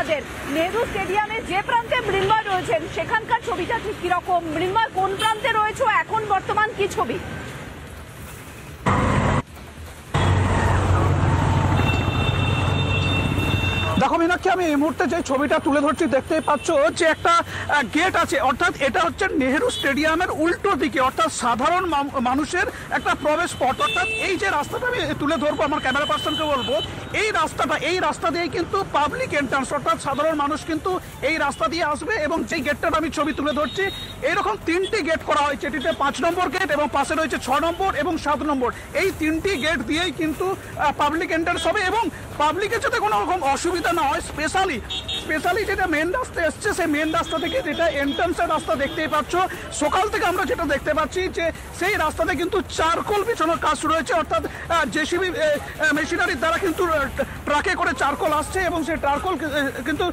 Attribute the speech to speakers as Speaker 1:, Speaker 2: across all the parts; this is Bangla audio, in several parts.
Speaker 1: আমাদের নেহরু স্টেডিয়ামে যে প্রান্তে মৃন্ময় রয়েছেন সেখানকার ছবিটা ঠিক কিরকম? মৃন্ময় কোন প্রান্তে রয়েছে, এখন বর্তমান কি ছবি?
Speaker 2: দেখো মীনাক্ষী, আমি এই মুহূর্তে যে ছবিটা তুলে ধরছি দেখতেই পাচ্ছ যে একটা গেট আছে, অর্থাৎ এটা হচ্ছে নেহেরু স্টেডিয়ামের উল্টো দিকে, অর্থাৎ সাধারণ মানুষের একটা প্রবেশ পথ। অর্থাৎ এই যে রাস্তাটা আমি তুলে ধরবো, আমার ক্যামেরা পার্সনকে বলবো, এই রাস্তা দিয়ে কিন্তু পাবলিক এন্ট্রান্স, অর্থাৎ সাধারণ মানুষ কিন্তু এই রাস্তা দিয়ে আসবে। এবং যেই গেটটার আমি ছবি তুলে ধরছি, এইরকম 3টি গেট করা হয়েছে। এটিতে 5 নম্বর গেট এবং পাশে রয়েছে 6 নম্বর এবং 7 নম্বর। এই 3টি গেট দিয়েই কিন্তু পাবলিক এন্ট্রান্স হবে এবং পাবলিকের যাতে কোনো রকম অসুবিধা না হয়, স্পেশালি যেটা মেন রাস্তা এসছে, সেই মেন রাস্তা থেকে যেটা এন্ট্রান্সের রাস্তা দেখতেই পাচ্ছ, সকাল থেকে আমরা যেটা দেখতে পাচ্ছি যে সেই রাস্তাতে কিন্তু চারকোল বিছানোর কাজ শুরু হয়েছে। অর্থাৎ জেসিবি মেশিনারির দ্বারা কিন্তু ট্রাকে করে চারকোল আসছে এবং সেই চারকোল কিন্তু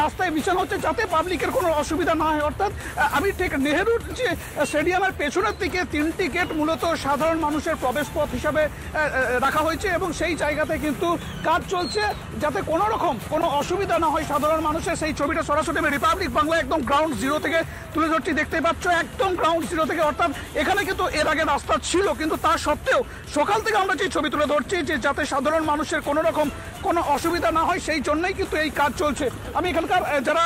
Speaker 2: রাস্তায় বিছানো হচ্ছে যাতে পাবলিকের কোনো অসুবিধা না হয়। অর্থাৎ আমি ঠিক নেহেরুর যে স্টেডিয়ামের পেছনের দিকে 3টি গেট মূলত সাধারণ মানুষের প্রবেশ পথ হিসাবে রাখা হয়েছে এবং সেই জায়গাতে কিন্তু কাজ চলছে যাতে কোনো রকম কোনো অসুবিধা না হয় সাধারণ মানুষের। সেই ছবিটা সরাসরি আমি রিপাবলিক বাংলা একদম গ্রাউন্ড জিরো থেকে তুলে ধরছি, দেখতে পাচ্ছ একদম গ্রাউন্ড জিরো থেকে। অর্থাৎ এখানে কিন্তু এর আগে রাস্তা ছিল, কিন্তু তা সত্ত্বেও সকাল থেকে আমরা যে ছবি তুলে ধরছি যে যাতে সাধারণ মানুষের কোনো রকম কোনো অসুবিধা না হয়, সেই জন্যই কিন্তু এই কাজ চলছে। আমি এখানকার যারা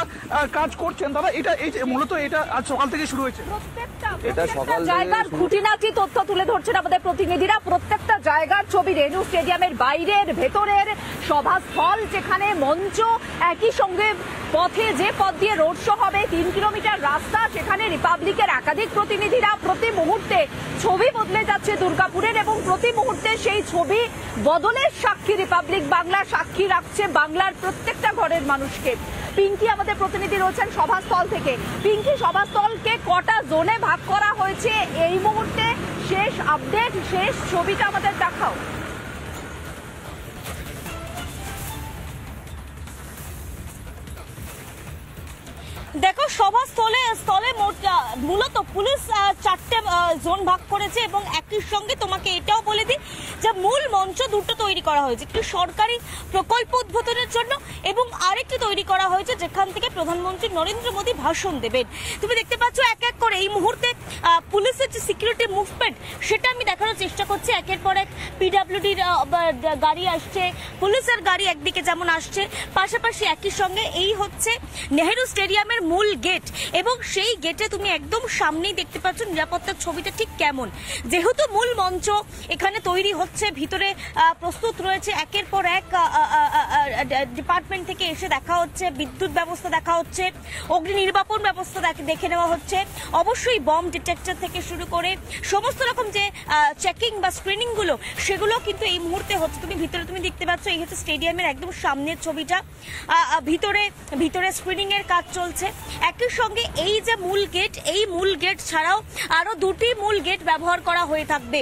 Speaker 2: কাজ করছেন তারা এই যে মূলত এটা আজ সকাল থেকে শুরু হয়েছে।
Speaker 1: প্রত্যেকটা জায়গার খুঁটিনাটি তথ্য তুলে ধরছেন আমাদের প্রতিনিধিরা। প্রত্যেকটা জায়গার ছবি, নেহরু স্টেডিয়ামের বাইরের, ভেতরের সভাস্থল, যেখানে মঞ্চ, একই সঙ্গে পথে যে পথ দিয়ে রোড শো হবে, 3 কিলোমিটার রাস্তা, সেখানে রিপাবলিকের একাধিক প্রতিনিধিরা প্রতি মুহূর্তে ছবি বদলে যাচ্ছে দুর্গাপুরের এবং প্রতি মুহূর্তে সেই ছবি বদলের সাক্ষী রিপাবলিক বাংলা, সাক্ষী রাখছে বাংলার প্রত্যেকটা ঘরের মানুষকে। পিঙ্কি আমাদের প্রতিনিধি রয়েছেন সভাস্থল থেকে। পিঙ্কি, সভাস্থলকে কটা জোনে ভাগ করা হয়েছে এই মুহূর্তে? শেষ আপডেট, শেষ ছবিটা আমাদের দেখাও।
Speaker 3: দেখো, সভাস্থলে মূলত পুলিশ 4টে জোন ভাগ করেছে এবং একই সঙ্গে তোমাকে এটাও বলে দিই যে মূল মঞ্চ দুটো তৈরি করা হয়েছে, একটি সরকারি প্রকল্প উদ্বোধনের জন্য এবং আরেকটি তৈরি করা হয়েছে যেখান থেকে প্রধানমন্ত্রী নরেন্দ্র মোদী ভাষণ দেবেন। তুমি দেখতে পাচ্ছ এক এক করে এই মুহূর্তে পুলিশের যে সিকিউরিটি মুভমেন্ট সেটা আমি দেখানোর চেষ্টা করছি। একের পর এক পিডব্লিউডির গাড়ি আসছে, পুলিশের গাড়ি একদিকে যেমন আসছে, পাশাপাশি একই সঙ্গে এই হচ্ছে নেহেরু স্টেডিয়ামের মূল গেট এবং সেই গেটে তুমি একদম সামনেই দেখতে পাচ্ছ নিরাপত্তার ছবিটা ঠিক কেমন। যেহেতু মূল মঞ্চ এখানে তৈরি হচ্ছে, ভিতরে প্রস্তুত রয়েছে একের পর এক ডিপার্টমেন্ট থেকে এসে দেখা হচ্ছে, বিদ্যুৎ ব্যবস্থা দেখা হচ্ছে, অগ্নি নির্বাপন ব্যবস্থা দেখে নেওয়া হচ্ছে, অবশ্যই বম ডিটেক্টর থেকে শুরু করে সমস্ত রকম যে চেকিং বা স্ক্রিনিং গুলো সেগুলো কিন্তু এই মুহূর্তে হচ্ছে। তুমি দেখতে পাচ্ছ এই হচ্ছে স্টেডিয়ামের একদম সামনের ছবিটা, ভিতরে স্ক্রিনিং এর কাজ চলছে। একই সঙ্গে এই যে মূল গেট, এই মূল গেট ছাড়াও আরো 2টি মূল গেট ব্যবহার করা হয়ে থাকবে।